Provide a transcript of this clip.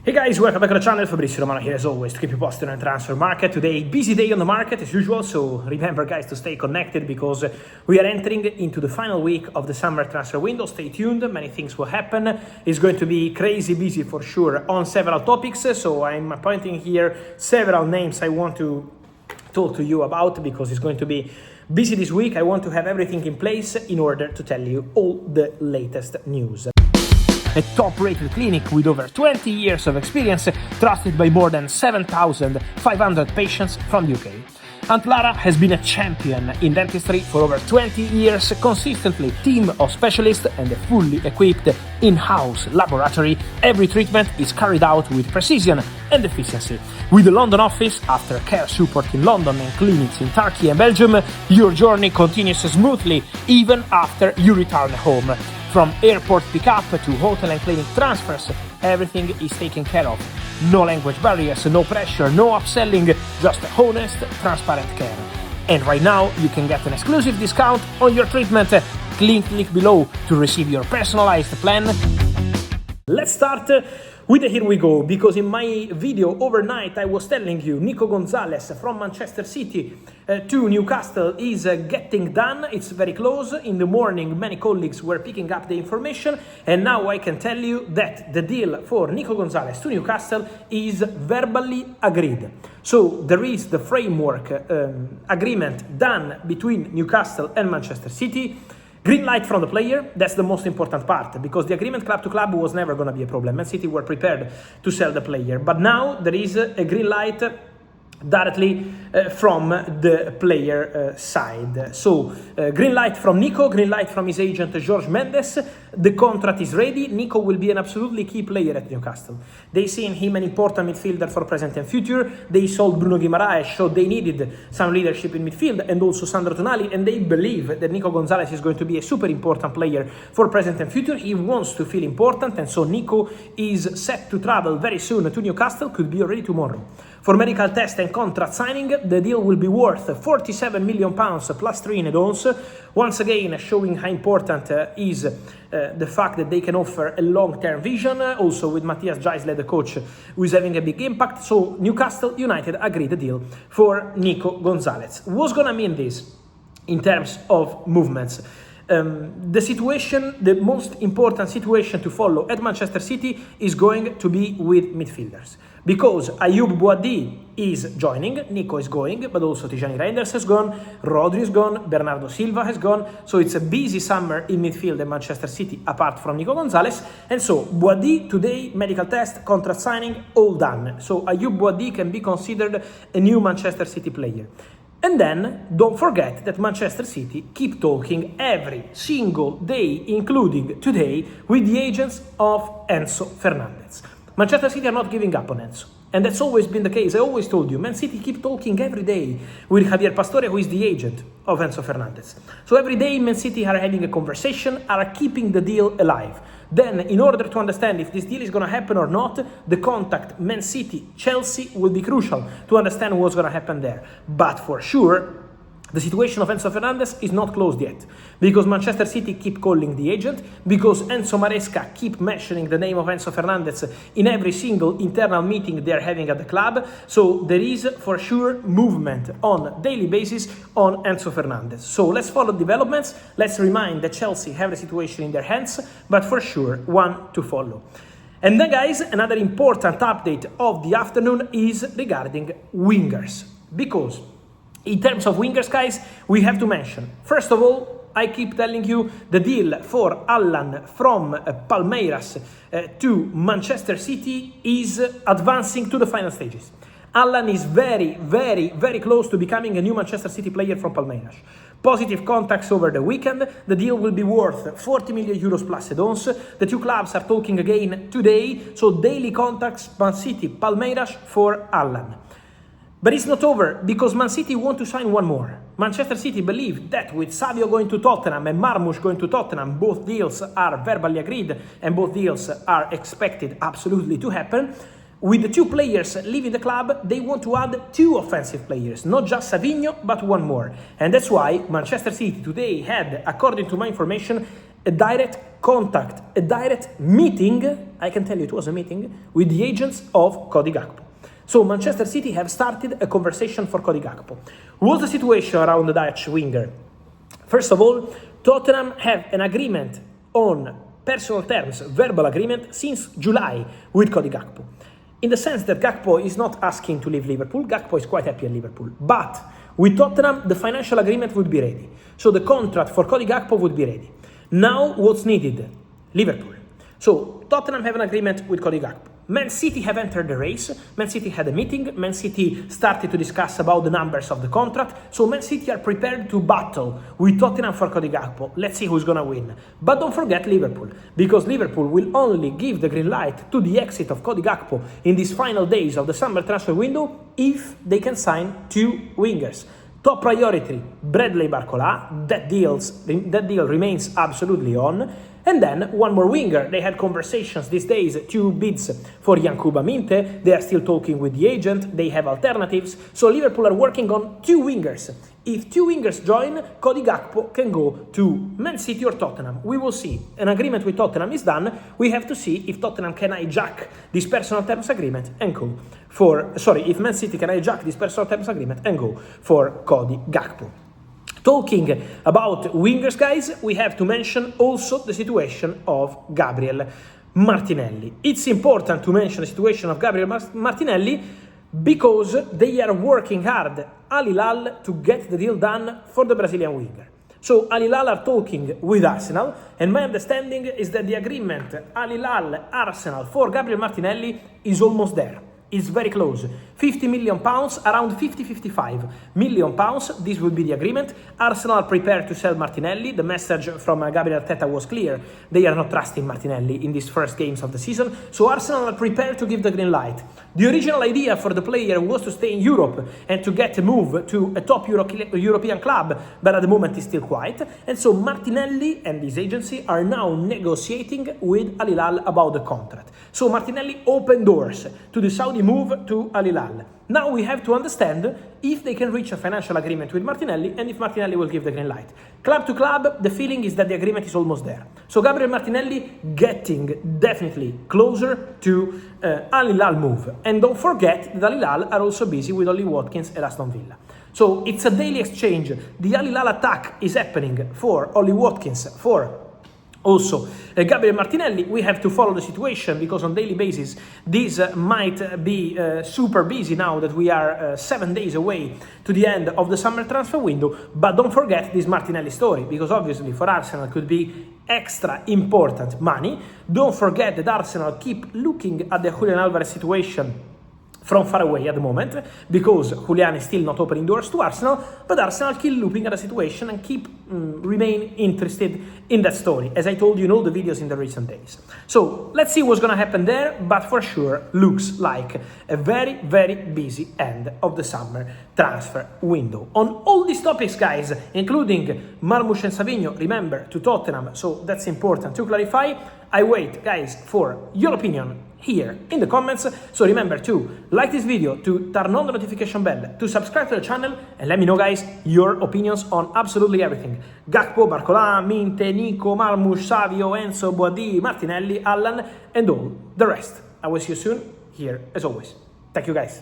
Hey guys, welcome back to the channel. Fabrizio Romano here as always to keep you posted on the transfer market. Today, busy day on the market as usual, so remember guys to stay connected because we are entering into the final week of the summer transfer window. Stay tuned, many things will happen. It's going to be crazy busy for sure on several topics, so I'm appointing here several names I want to talk to you about because it's going to be busy this week. I want to have everything in place in order to tell you all the latest news. A top-rated clinic with over 20 years of experience, trusted by more than 7,500 patients from the UK. Antlara has been a champion in dentistry for over 20 years consistently. Team of specialists and a fully equipped in-house laboratory, every treatment is carried out with precision and efficiency. With the London office, after care support in London and clinics in Turkey and Belgium, your journey continues smoothly even after you return home. From airport pickup to hotel and clinic transfers, everything is taken care of. No language barriers, no pressure, no upselling, just honest, transparent care. And right now, you can get an exclusive discount on your treatment. Click link below to receive your personalized plan. Let's start with the here we go, because in my video overnight I was telling you Niko Gonzalez from Manchester City to Newcastle is getting done. It's very close. In the morning many colleagues were picking up the information, and now I can tell you that the deal for Niko Gonzalez to Newcastle is verbally agreed. So there is the framework agreement done between Newcastle and Manchester City. Green light from the player, that's the most important part, because the agreement club to club was never going to be a problem. Man City were prepared to sell the player. But now there is a green light directly from the player side. So green light from Niko, green light from his agent Jorge Mendes. The contract is ready. Niko will be an absolutely key player at Newcastle. They see in him an important midfielder for present and future. They sold Bruno Guimaraes, so they needed some leadership in midfield, and also Sandro Tonali, and they believe that Niko Gonzalez is going to be a super important player for present and future. He wants to feel important, and so Niko is set to travel very soon to Newcastle, could be already tomorrow. For medical test and contract signing, the deal will be worth £47 million plus 3 in add-ons. Once again, showing how important is the fact that they can offer a long-term vision, also with Matthias Gijsler, the coach, who is having a big impact. So Newcastle United agreed the deal for Niko Gonzalez. What's going to mean this in terms of movements? The most important situation to follow at Manchester City is going to be with midfielders, because Ayoub Boadi is joining, Niko is going, but also Tijani Reinders has gone, Rodri is gone, Bernardo Silva has gone. So it's a busy summer in midfield at Manchester City apart from Niko Gonzalez. And so Boadi today, medical test, contract signing, all done. So Ayoub Boadi can be considered a new Manchester City player. And then, don't forget that Manchester City keep talking every single day, including today, with the agents of Enzo Fernandez. Manchester City are not giving up on Enzo. And that's always been the case. I always told you, Man City keep talking every day with Javier Pastore, who is the agent of Enzo Fernandez. So every day, Man City are having a conversation, are keeping the deal alive. Then, in order to understand if this deal is going to happen or not, the contact Man City, Chelsea will be crucial to understand what's going to happen there. But for sure, the situation of Enzo Fernandez is not closed yet, because Manchester City keep calling the agent, because Enzo Maresca keep mentioning the name of Enzo Fernandez in every single internal meeting they're having at the club. So there is for sure movement on a daily basis on Enzo Fernandez. So let's follow developments. Let's remind that Chelsea have the situation in their hands, but for sure one to follow. And then guys, another important update of the afternoon is regarding wingers, because in terms of wingers, guys, we have to mention, first of all, I keep telling you the deal for Allan from Palmeiras to Manchester City is advancing to the final stages. Allan is very, very, very close to becoming a new Manchester City player from Palmeiras. Positive contacts over the weekend. The deal will be worth 40 million euros plus add-ons. The two clubs are talking again today, so daily contacts, Man City, Palmeiras for Allan. But it's not over, because Man City want to sign one more. Manchester City believe that with Savio going to Tottenham and Marmoush going to Tottenham, both deals are verbally agreed and both deals are expected absolutely to happen. With the two players leaving the club, they want to add two offensive players, not just Savinho, but one more. And that's why Manchester City today had, according to my information, a direct contact, a direct meeting, I can tell you it was a meeting, with the agents of Cody Gakpo. So Manchester City have started a conversation for Cody Gakpo. What's the situation around the Dutch winger? First of all, Tottenham have an agreement on personal terms, verbal agreement, since July with Cody Gakpo. In the sense that Gakpo is not asking to leave Liverpool, Gakpo is quite happy at Liverpool. But with Tottenham, the financial agreement would be ready. So the contract for Cody Gakpo would be ready. Now, what's needed? Liverpool. So Tottenham have an agreement with Cody Gakpo. Man City have entered the race. Man City had a meeting. Man City started to discuss about the numbers of the contract. So Man City are prepared to battle with Tottenham for Cody Gakpo. Let's see who's gonna win. But don't forget Liverpool, because Liverpool will only give the green light to the exit of Cody Gakpo in these final days of the summer transfer window if they can sign 2 wingers. Top priority, Bradley Barcola. That deal remains absolutely on. And then one more winger. They had conversations these days, 2 bids for Yankuba Minteh. They are still talking with the agent. They have alternatives. So Liverpool are working on 2 wingers. If 2 wingers join, Cody Gakpo can go to Man City or Tottenham. We will see. An agreement with Tottenham is done. We have to see if Tottenham can hijack this personal terms agreement and go for... if Man City can hijack this personal terms agreement and go for Cody Gakpo. Talking about wingers, guys, we have to mention also the situation of Gabriel Martinelli. It's important to mention the situation of Gabriel Martinelli because they are working hard, Al Hilal, to get the deal done for the Brazilian winger. So Al Hilal are talking with Arsenal, and my understanding is that the agreement Al Hilal-Arsenal for Gabriel Martinelli is almost there. It's very close. £50 million, around 50-55 million pounds. This would be the agreement. Arsenal are prepared to sell Martinelli. The message from Gabriel Arteta was clear. They are not trusting Martinelli in these first games of the season. So Arsenal are prepared to give the green light. The original idea for the player was to stay in Europe and to get a move to a top European club, but at the moment is still quiet. And so Martinelli and his agency are now negotiating with Al Hilal about the contract. So Martinelli opened doors to the Saudi move to Al Hilal. Now we have to understand if they can reach a financial agreement with Martinelli and if Martinelli will give the green light. Club to club, the feeling is that the agreement is almost there. So Gabriel Martinelli getting definitely closer to Al Hilal move. And don't forget that Al Hilal are also busy with Ollie Watkins and Aston Villa. So it's a daily exchange. The Al Hilal attack is happening for Ollie Watkins, for also Gabriel Martinelli. We have to follow the situation because on daily basis this might be super busy now that we are 7 days away to the end of the summer transfer window. But don't forget this Martinelli story, because obviously for Arsenal could be extra important money. Don't forget that Arsenal keep looking at the Julian Alvarez situation from far away at the moment, because Julian is still not opening doors to Arsenal, but Arsenal keep looking at the situation and keep remain interested in that story, as I told you in all the videos in the recent days. So let's see what's gonna happen there, but for sure looks like a very, very busy end of the summer transfer window. On all these topics, guys, including Marmoush and Savigno, remember, to Tottenham, so that's important to clarify. I wait, guys, for your opinion here in the comments. So remember to like this video, to turn on the notification bell, to subscribe to the channel, and let me know, guys, your opinions on absolutely everything. Gakpo, Barcola, Minteh, Niko, Marmoush, Savio, Enzo, Boadi, Martinelli, Allan, and all the rest. I will see you soon here as always. Thank you, guys.